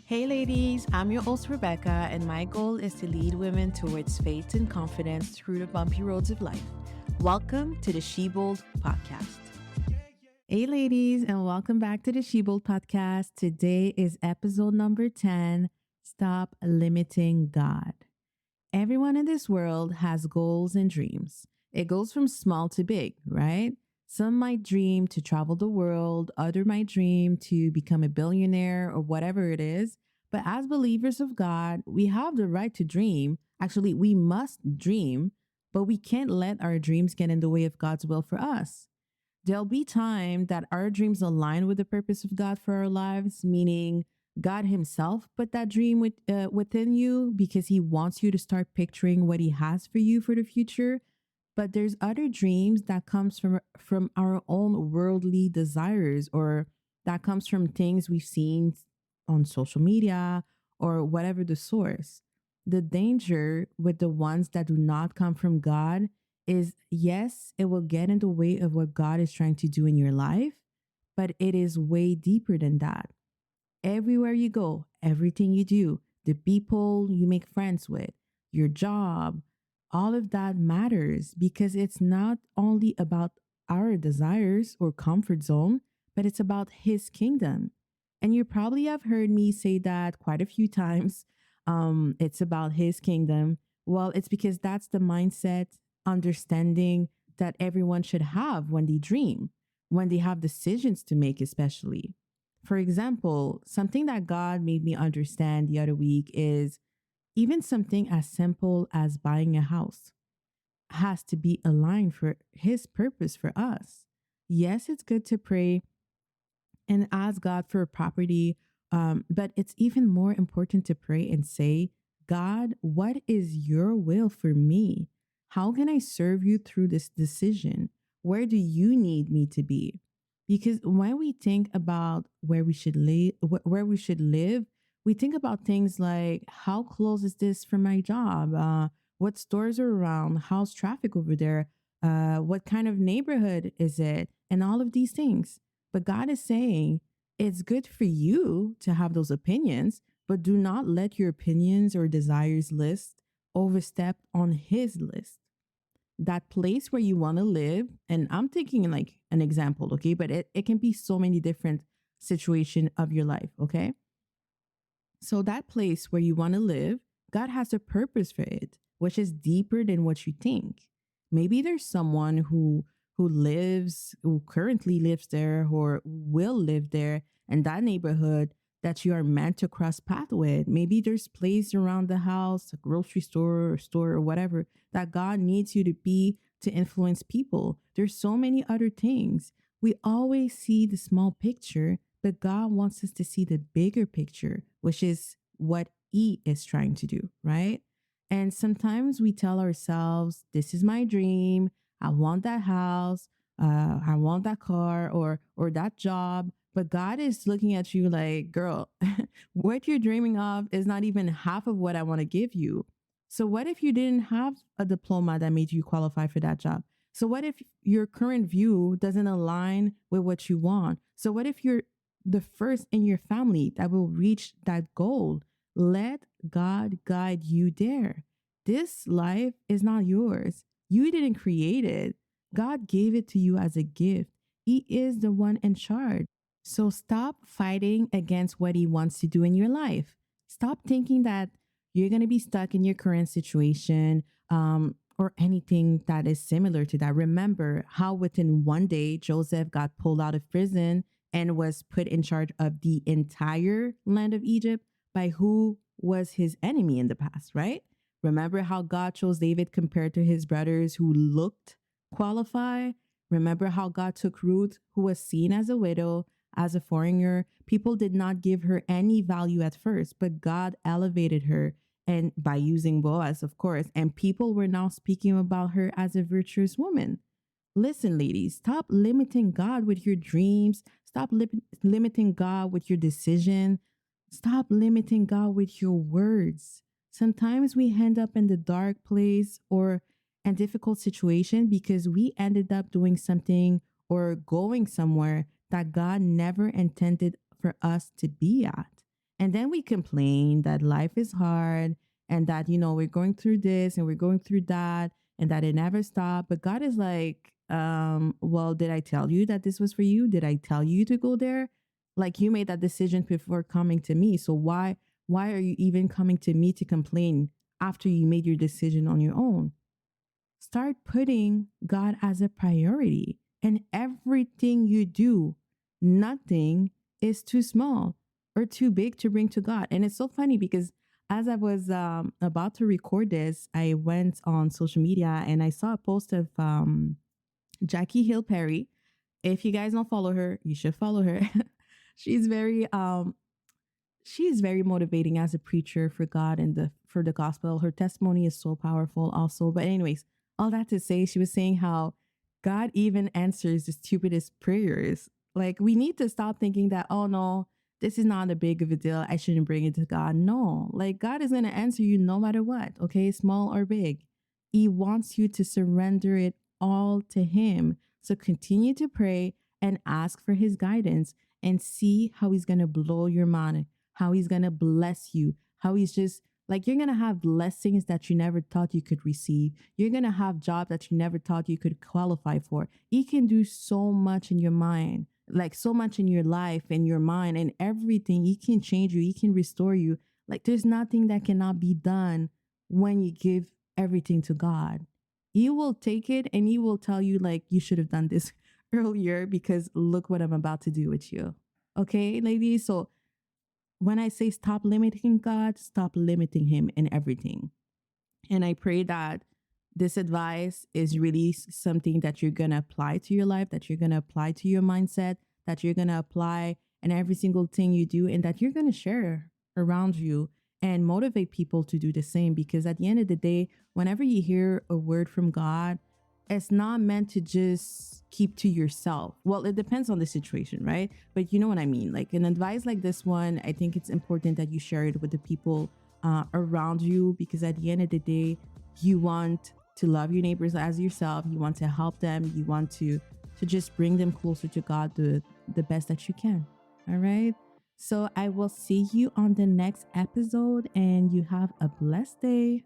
Hey ladies, I'm your host Rebecca, and my goal is to lead women towards faith and confidence through the bumpy roads of life. Welcome to the She Bold podcast. Hey ladies, and welcome back to the She Bold podcast. Today is episode number 10. Stop limiting God. Everyone in this world has goals and dreams. It goes from small to big, right? Some might dream to travel the world, other might dream to become a billionaire or whatever it is. But as believers of God, we have the right to dream. Actually, we must dream, but we can't let our dreams get in the way of God's will for us. There'll be time that our dreams align with the purpose of God for our lives, meaning God Himself put that dream within you because He wants you to start picturing what He has for you for the future. But there's other dreams that comes from our own worldly desires, or that comes from things we've seen on social media or whatever the source. The danger with the ones that do not come from God is, yes, it will get in the way of what God is trying to do in your life, but it is way deeper than that. Everywhere you go, everything you do, the people you make friends with, your job, all of that matters because it's not only about our desires or comfort zone, but it's about His kingdom. And you probably have heard me say that quite a few times. It's about His kingdom. Well, it's because that's the mindset, understanding that everyone should have when they dream, when they have decisions to make, especially. For example, something that God made me understand the other week is even something as simple as buying a house has to be aligned for His purpose for us. Yes, it's good to pray and ask God for a property, but it's even more important to pray and say, God, what is your will for me? How can I serve you through this decision? Where do you need me to be? Because when we think about where we should live, we think about things like how close is this from my job? What stores are around? How's traffic over there? What kind of neighborhood is it? And all of these things. But God is saying it's good for you to have those opinions, but do not let your opinions or desires list overstep on His list. That place where you want to live, and I'm taking like an example, okay? But it can be so many different situation of your life, okay? So that place where you want to live, God has a purpose for it, which is deeper than what you think. Maybe there's someone who currently lives there or will live there in that neighborhood that you are meant to cross path with. Maybe there's place around the house, a grocery store or store or whatever that God needs you to be to influence people. There's so many other things. We always see the small picture, but God wants us to see the bigger picture, which is what He is trying to do, right? And sometimes we tell ourselves, this is my dream. I want that house. I want that car or that job. But God is looking at you like, girl, what you're dreaming of is not even half of what I want to give you. So what if you didn't have a diploma that made you qualify for that job? So what if your current view doesn't align with what you want? So what if you're the first in your family that will reach that goal? Let God guide you there. This life is not yours. You didn't create it. God gave it to you as a gift. He is the one in charge. So stop fighting against what He wants to do in your life. Stop thinking that you're going to be stuck in your current situation or anything that is similar to that. Remember how within one day Joseph got pulled out of prison and was put in charge of the entire land of Egypt by who was his enemy in the past, right? Remember how God chose David compared to his brothers who looked qualified? Remember how God took Ruth, who was seen as a widow, as a foreigner? People did not give her any value at first, but God elevated her, and by using Boaz, of course, and people were now speaking about her as a virtuous woman. Listen, ladies, stop limiting God with your dreams. Stop limiting God with your decision. Stop limiting God with your words. Sometimes we end up in the dark place or a difficult situation because we ended up doing something or going somewhere that God never intended for us to be at. And then we complain that life is hard and that, we're going through this and we're going through that and that it never stopped. But God is like, well, did I tell you that this was for you? Did I tell you to go there? Like you made that decision before coming to me. So why are you even coming to me to complain after you made your decision on your own? Start putting God as a priority in everything you do. Nothing is too small or too big to bring to God. And it's so funny because as I was about to record this, I went on social media and I saw a post of Jackie Hill Perry. If you guys don't follow her, you should follow her. she's very she is very motivating as a preacher for God and for the gospel. Her testimony is so powerful also. But anyways, all that to say, she was saying how God even answers the stupidest prayers. Like we need to stop thinking that, oh no, this is not a big of a deal. I shouldn't bring it to God. No, like God is going to answer you no matter what, okay, small or big. He wants you to surrender it all to Him. So continue to pray and ask for His guidance and see how He's going to blow your mind, how He's going to bless you, how He's just like you're going to have blessings that you never thought you could receive. You're going to have jobs that you never thought you could qualify for. He can do so much in your mind, like so much in your life and your mind and everything. He can change you. He can restore you. Like there's nothing that cannot be done when you give everything to God. He will take it and He will tell you like you should have done this earlier because look what I'm about to do with you. Okay, ladies? So when I say stop limiting God, stop limiting Him in everything. And I pray that this advice is really something that you're going to apply to your life, that you're going to apply to your mindset, that you're going to apply in every single thing you do, and that you're going to share around you and motivate people to do the same. Because at the end of the day, whenever you hear a word from God, it's not meant to just keep to yourself. Well, it depends on the situation, right? But you know what I mean? Like an advice like this one, I think it's important that you share it with the people around you, because at the end of the day, you want to love your neighbors as yourself. You want to help them. You want to just bring them closer to God the best that you can. All right. So I will see you on the next episode and you have a blessed day.